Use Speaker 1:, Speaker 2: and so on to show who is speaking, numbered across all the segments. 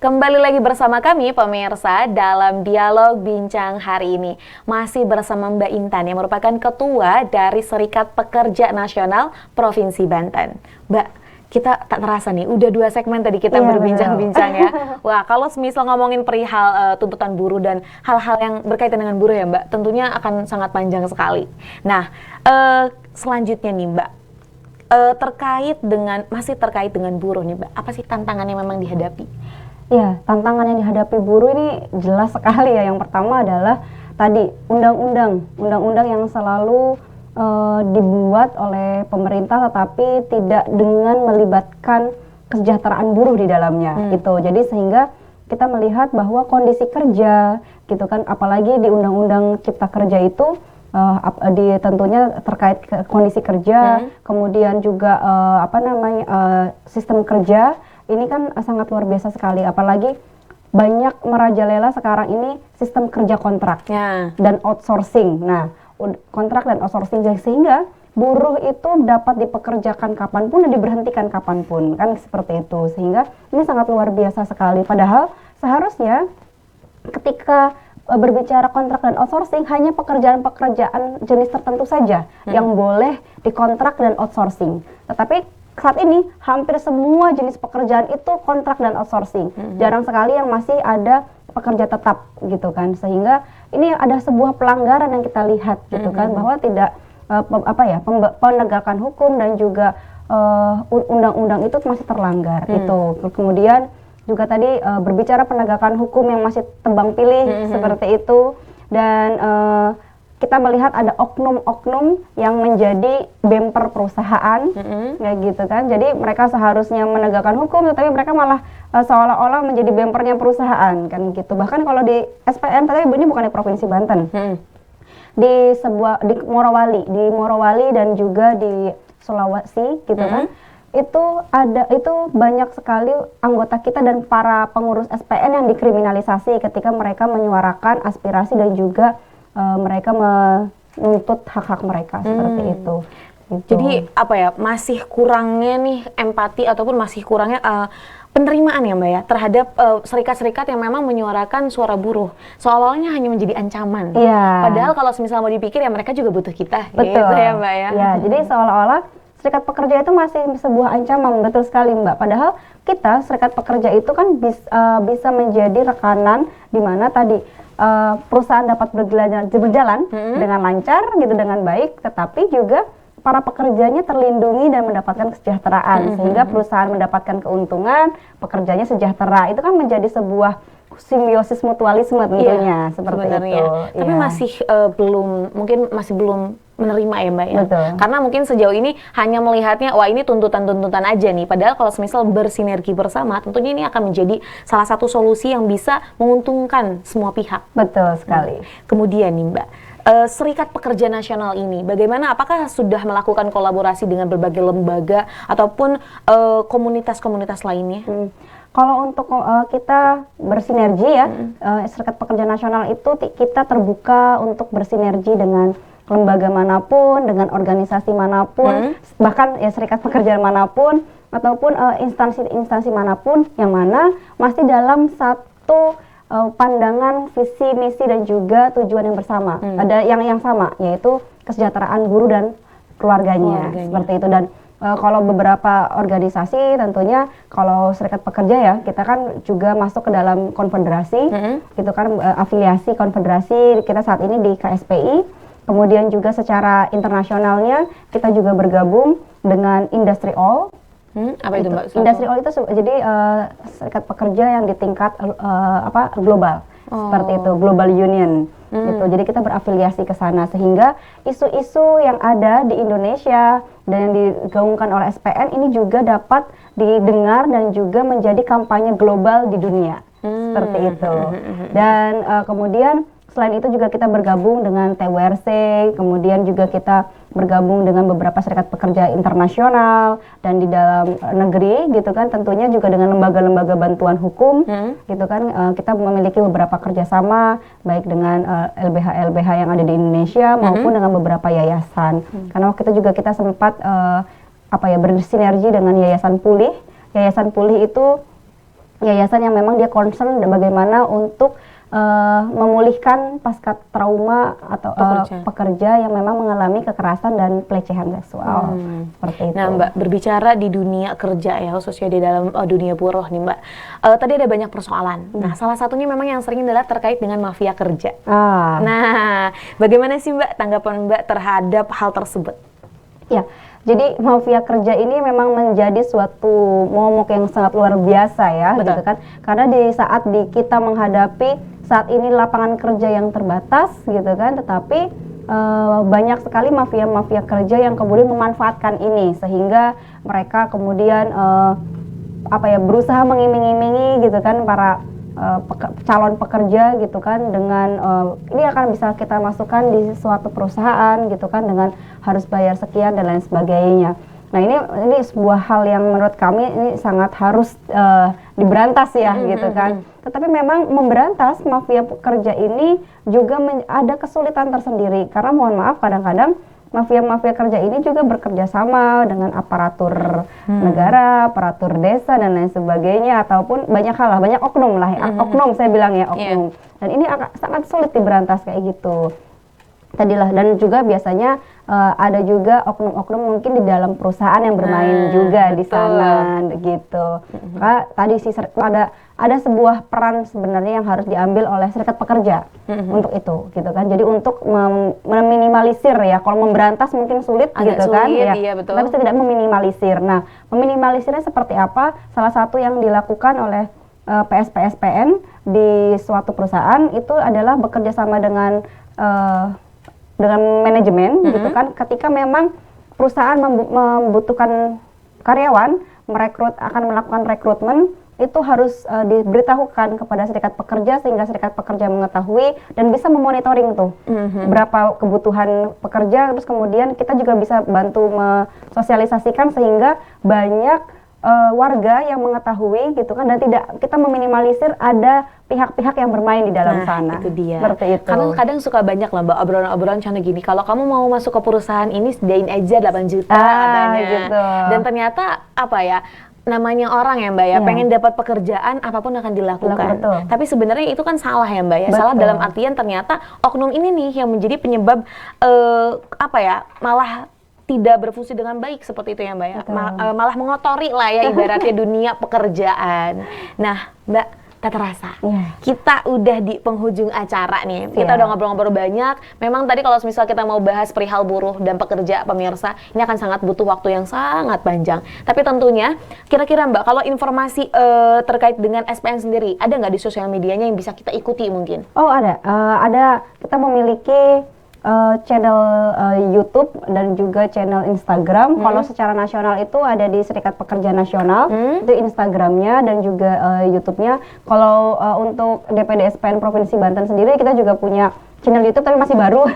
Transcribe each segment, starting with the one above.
Speaker 1: Kembali lagi bersama kami pemirsa dalam dialog bincang hari ini. Masih bersama Mbak Intan yang merupakan ketua dari Serikat Pekerja Nasional Provinsi Banten. Mbak, kita tak terasa nih, udah 2 segmen tadi kita berbincang-bincang ya. Wah, kalau semisal ngomongin perihal tuntutan buruh dan hal-hal yang berkaitan dengan buruh ya Mbak, tentunya akan sangat panjang sekali. Nah, selanjutnya nih Mbak, masih terkait dengan buruh nih Mbak, apa sih tantangan yang memang dihadapi?
Speaker 2: Ya, tantangan yang dihadapi buruh ini jelas sekali ya. Yang pertama adalah tadi undang-undang yang selalu dibuat oleh pemerintah tetapi tidak dengan melibatkan kesejahteraan buruh di dalamnya gitu. Jadi sehingga kita melihat bahwa kondisi kerja gitu kan, apalagi di Undang-Undang Cipta Kerja itu tentunya terkait kondisi kerja, kemudian juga sistem kerja. Ini kan sangat luar biasa sekali, apalagi banyak merajalela sekarang ini sistem kerja kontrak dan outsourcing. Nah, kontrak dan outsourcing sehingga buruh itu dapat dipekerjakan kapanpun dan diberhentikan kapanpun, kan seperti itu. Sehingga ini sangat luar biasa sekali. Padahal seharusnya ketika berbicara kontrak dan outsourcing hanya pekerjaan-pekerjaan jenis tertentu saja yang boleh dikontrak dan outsourcing. Tetapi saat ini hampir semua jenis pekerjaan itu kontrak dan outsourcing. Jarang sekali yang masih ada pekerja tetap gitu kan. Sehingga ini ada sebuah pelanggaran yang kita lihat gitu kan, bahwa tidak penegakan hukum dan juga undang-undang itu masih terlanggar itu. Kemudian juga tadi berbicara penegakan hukum yang masih tebang pilih seperti itu, dan kita melihat ada oknum-oknum yang menjadi bemper perusahaan, kayak gitu kan. Jadi mereka seharusnya menegakkan hukum, tetapi mereka malah seolah-olah menjadi bempernya perusahaan, kan gitu. Bahkan kalau di SPN, tapi ini bukan di Provinsi Banten, di Morowali dan juga di Sulawesi, gitu kan. Itu banyak sekali anggota kita dan para pengurus SPN yang dikriminalisasi ketika mereka menyuarakan aspirasi dan juga mereka menuntut hak-hak mereka seperti itu. Gitu.
Speaker 1: Jadi masih kurangnya nih empati ataupun masih kurangnya penerimaan ya Mbak ya terhadap serikat-serikat yang memang menyuarakan suara buruh, seolah-olahnya hanya menjadi ancaman. Padahal kalau misalnya mau dipikir ya mereka juga butuh kita.
Speaker 2: Betul.
Speaker 1: Gitu ya Mbak ya.
Speaker 2: Jadi seolah-olah serikat pekerja itu masih sebuah ancaman, betul sekali Mbak. Padahal kita serikat pekerja itu kan bisa menjadi rekanan di mana tadi perusahaan dapat berjalan dengan lancar gitu, dengan baik, tetapi juga para pekerjanya terlindungi dan mendapatkan kesejahteraan, sehingga perusahaan mendapatkan keuntungan, pekerjanya sejahtera. Itu kan menjadi sebuah simbiosis mutualisme tentunya, seperti itu.
Speaker 1: Tapi masih belum menerima ya Mbak ya.
Speaker 2: Betul.
Speaker 1: Karena mungkin sejauh ini hanya melihatnya wah ini tuntutan-tuntutan aja nih. Padahal kalau semisal bersinergi bersama tentunya ini akan menjadi salah satu solusi yang bisa menguntungkan semua pihak.
Speaker 2: Betul sekali.
Speaker 1: Kemudian nih Mbak, Serikat Pekerja Nasional ini bagaimana? Apakah sudah melakukan kolaborasi dengan berbagai lembaga ataupun komunitas-komunitas lainnya?
Speaker 2: Kalau untuk kita bersinergi ya, Serikat Pekerja Nasional itu kita terbuka untuk bersinergi dengan lembaga manapun, dengan organisasi manapun, bahkan ya serikat pekerja manapun, ataupun instansi-instansi manapun yang mana masih dalam satu pandangan, visi, misi dan juga tujuan yang bersama. Ada yang sama, yaitu kesejahteraan buruh dan keluarganya. Seperti itu. Dan kalau beberapa organisasi tentunya kalau serikat pekerja ya kita kan juga masuk ke dalam konfederasi, gitu kan, afiliasi konfederasi kita saat ini di KSPI. Kemudian juga secara internasionalnya kita juga bergabung dengan Industry All.
Speaker 1: Apa itu Mbak?
Speaker 2: Industry All itu jadi serikat pekerja yang di tingkat global, seperti itu, Global Union. Gitu. Jadi kita berafiliasi ke sana sehingga isu-isu yang ada di Indonesia dan yang digaungkan oleh SPN ini juga dapat didengar dan juga menjadi kampanye global di dunia. Seperti itu. Dan kemudian selain itu juga kita bergabung dengan TWRC, kemudian juga kita bergabung dengan beberapa serikat pekerja internasional dan di dalam negeri gitu kan, tentunya juga dengan lembaga-lembaga bantuan hukum gitu kan. Kita memiliki beberapa kerjasama baik dengan LBH-LBH yang ada di Indonesia maupun dengan beberapa yayasan. Karena waktu itu juga kita sempat bersinergi dengan Yayasan Pulih. Yayasan Pulih itu yayasan yang memang dia concern bagaimana untuk memulihkan pasca trauma atau pekerja yang memang mengalami kekerasan dan pelecehan seksual seperti itu.
Speaker 1: Nah Mbak, berbicara di dunia kerja ya, khususnya di dalam dunia buruh nih Mbak, tadi ada banyak persoalan. Nah salah satunya memang yang sering adalah terkait dengan mafia kerja. Nah bagaimana sih Mbak tanggapan Mbak terhadap hal tersebut?
Speaker 2: Ya, jadi mafia kerja ini memang menjadi suatu momok yang sangat luar biasa ya, gitu kan? Karena di saat kita menghadapi saat ini lapangan kerja yang terbatas, gitu kan? Tetapi banyak sekali mafia-mafia kerja yang kemudian memanfaatkan ini sehingga mereka kemudian berusaha mengiming-imingi, gitu kan, para calon pekerja, gitu kan, dengan ini akan bisa kita masukkan di suatu perusahaan, gitu kan, dengan harus bayar sekian dan lain sebagainya. Nah ini sebuah hal yang menurut kami ini sangat harus diberantas ya, gitu kan. Tetapi memang memberantas mafia pekerja ini juga ada kesulitan tersendiri karena mohon maaf kadang-kadang mafia-mafia kerja ini juga bekerja sama dengan aparatur negara, aparatur desa dan lain sebagainya, ataupun banyak hal lah, banyak oknum lah, oknum saya bilang ya, oknum. Dan ini sangat sulit diberantas kayak gitu. Tadilah, dan juga biasanya ada juga oknum-oknum mungkin di dalam perusahaan yang bermain juga di sana gitu. Maka tadi sih ada sebuah peran sebenarnya yang harus diambil oleh serikat pekerja untuk itu, gitu kan. Jadi untuk meminimalisir ya, kalau memberantas mungkin sulit gitu kan, ya.
Speaker 1: Iya, betul.
Speaker 2: Tapi tidak meminimalisir. Nah, meminimalisirnya seperti apa? Salah satu yang dilakukan oleh PSPSPN di suatu perusahaan itu adalah bekerja sama dengan manajemen, gitu kan. Ketika memang perusahaan membutuhkan karyawan, akan melakukan rekrutmen, itu harus diberitahukan kepada serikat pekerja sehingga serikat pekerja mengetahui dan bisa memonitoring tuh berapa kebutuhan pekerja, terus kemudian kita juga bisa bantu mensosialisasikan sehingga banyak warga yang mengetahui, gitu kan, dan tidak kita meminimalisir ada pihak-pihak yang bermain di dalam sana.
Speaker 1: Itu dia.
Speaker 2: Seperti itu.
Speaker 1: Karena kadang suka banyak lah Mbak obrolan-obrolan contoh gini, kalau kamu mau masuk ke perusahaan ini sediain aja 8 juta katanya.
Speaker 2: Gitu.
Speaker 1: Dan ternyata namanya orang ya Mbak ya, pengen dapat pekerjaan apapun akan dilakukan.
Speaker 2: Betul.
Speaker 1: Tapi sebenarnya itu kan salah ya Mbak ya.
Speaker 2: Betul.
Speaker 1: Salah dalam artian ternyata oknum ini nih yang menjadi penyebab malah tidak berfungsi dengan baik seperti itu ya Mbak ya. Malah mengotori lah ya ibaratnya dunia pekerjaan. Nah Mbak, tak terasa kita udah di penghujung acara nih. Kita udah ngobrol-ngobrol banyak. Memang tadi kalau misal kita mau bahas perihal buruh dan pekerja pemirsa, ini akan sangat butuh waktu yang sangat panjang. Tapi tentunya kira-kira Mbak, kalau informasi terkait dengan SPN sendiri, ada nggak di sosial medianya yang bisa kita ikuti mungkin?
Speaker 2: Oh ada. Kita memiliki channel YouTube dan juga channel Instagram. Kalau secara nasional itu ada di Serikat Pekerja Nasional, itu Instagramnya dan juga YouTube-nya. Kalau untuk DPD SPN Provinsi Banten sendiri, kita juga punya channel YouTube tapi masih baru.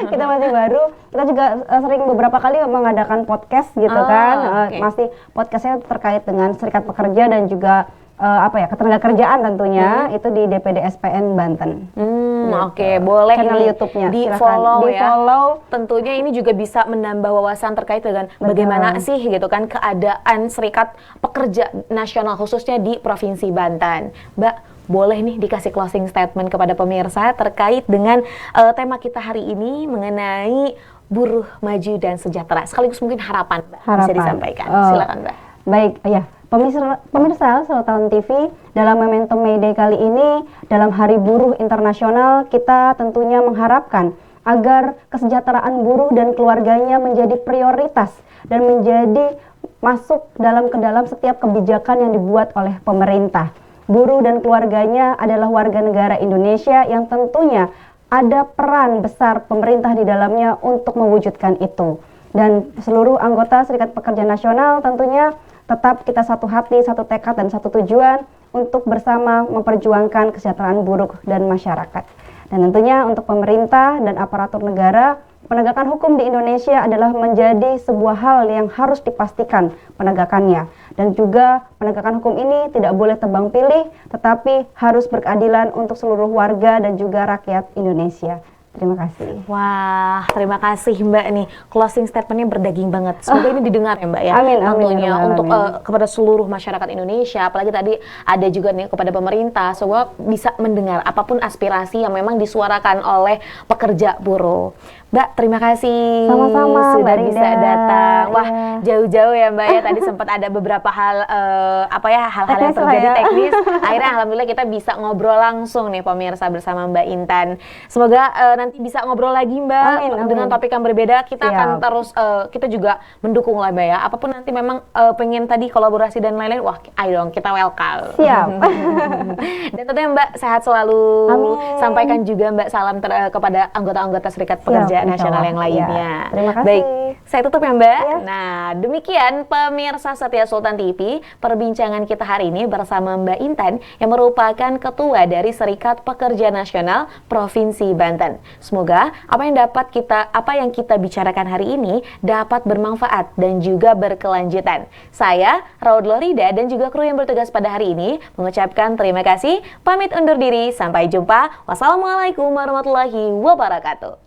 Speaker 2: Kita masih baru. Kita juga sering beberapa kali mengadakan podcast gitu kan. Masih podcastnya terkait dengan Serikat Pekerja dan juga ketenagakerjaan tentunya, itu di DPD SPN Banten.
Speaker 1: Boleh
Speaker 2: channel
Speaker 1: ini
Speaker 2: YouTube-nya
Speaker 1: di
Speaker 2: follow ya.
Speaker 1: Tentunya ini juga bisa menambah wawasan terkait dengan bagaimana sih gitu kan keadaan Serikat Pekerja Nasional khususnya di Provinsi Banten. Mbak, boleh nih dikasih closing statement kepada pemirsa terkait dengan tema kita hari ini mengenai buruh maju dan sejahtera. Sekaligus mungkin harapan Mbak bisa disampaikan. Silakan Mbak.
Speaker 2: Baik, ya. Pemirsa Sultan TV, dalam momentum May Day kali ini, dalam Hari Buruh Internasional, kita tentunya mengharapkan agar kesejahteraan buruh dan keluarganya menjadi prioritas dan menjadi masuk ke dalam setiap kebijakan yang dibuat oleh pemerintah. Buruh dan keluarganya adalah warga negara Indonesia yang tentunya ada peran besar pemerintah di dalamnya untuk mewujudkan itu. Dan seluruh anggota Serikat Pekerja Nasional tentunya tetap kita satu hati, satu tekad, dan satu tujuan untuk bersama memperjuangkan kesejahteraan buruh dan masyarakat. Dan tentunya untuk pemerintah dan aparatur negara, penegakan hukum di Indonesia adalah menjadi sebuah hal yang harus dipastikan penegakannya. Dan juga penegakan hukum ini tidak boleh tebang pilih, tetapi harus berkeadilan untuk seluruh warga dan juga rakyat Indonesia. Terima kasih.
Speaker 1: Wah, terima kasih Mbak nih. Closing statementnya berdaging banget. Semoga ini didengar ya Mbak ya.
Speaker 2: Amin, amin,
Speaker 1: tentunya
Speaker 2: amin,
Speaker 1: untuk
Speaker 2: amin.
Speaker 1: kepada seluruh masyarakat Indonesia. Apalagi tadi ada juga nih kepada pemerintah. Semoga bisa mendengar apapun aspirasi yang memang disuarakan oleh pekerja buruh. Mbak, terima kasih
Speaker 2: Sama-sama,
Speaker 1: sudah
Speaker 2: Mbak
Speaker 1: bisa
Speaker 2: Rida.
Speaker 1: datang. Wah,
Speaker 2: Iya.
Speaker 1: jauh-jauh ya Mbak ya. Tadi sempat ada beberapa hal hal-hal yang
Speaker 2: Teknis lah
Speaker 1: terjadi
Speaker 2: ya.
Speaker 1: teknis. Akhirnya alhamdulillah kita bisa ngobrol langsung nih pemirsa bersama Mbak Intan. Semoga nanti bisa ngobrol lagi Mbak
Speaker 2: Amin, amin.
Speaker 1: dengan topik yang berbeda. Kita akan
Speaker 2: Siap.
Speaker 1: terus kita juga mendukung lah Mbak ya. Apapun nanti memang pengen tadi kolaborasi dan lain-lain, wah ayo dong kita welcome.
Speaker 2: Siap.
Speaker 1: Dan tentunya Mbak sehat selalu.
Speaker 2: Amin.
Speaker 1: Sampaikan juga Mbak salam kepada anggota-anggota Serikat Pekerja
Speaker 2: Siap,
Speaker 1: Nasional
Speaker 2: insyaallah.
Speaker 1: yang lainnya.
Speaker 2: Ya, terima kasih.
Speaker 1: Baik, saya tutup ya Mbak.
Speaker 2: Ya.
Speaker 1: Nah, demikian pemirsa setia Sultan TV, perbincangan kita hari ini bersama Mbak Intan yang merupakan ketua dari Serikat Pekerja Nasional Provinsi Banten. Semoga apa yang kita bicarakan hari ini dapat bermanfaat dan juga berkelanjutan. Saya Raud Lorida dan juga kru yang bertugas pada hari ini mengucapkan terima kasih, pamit undur diri, sampai jumpa. Wassalamualaikum warahmatullahi wabarakatuh.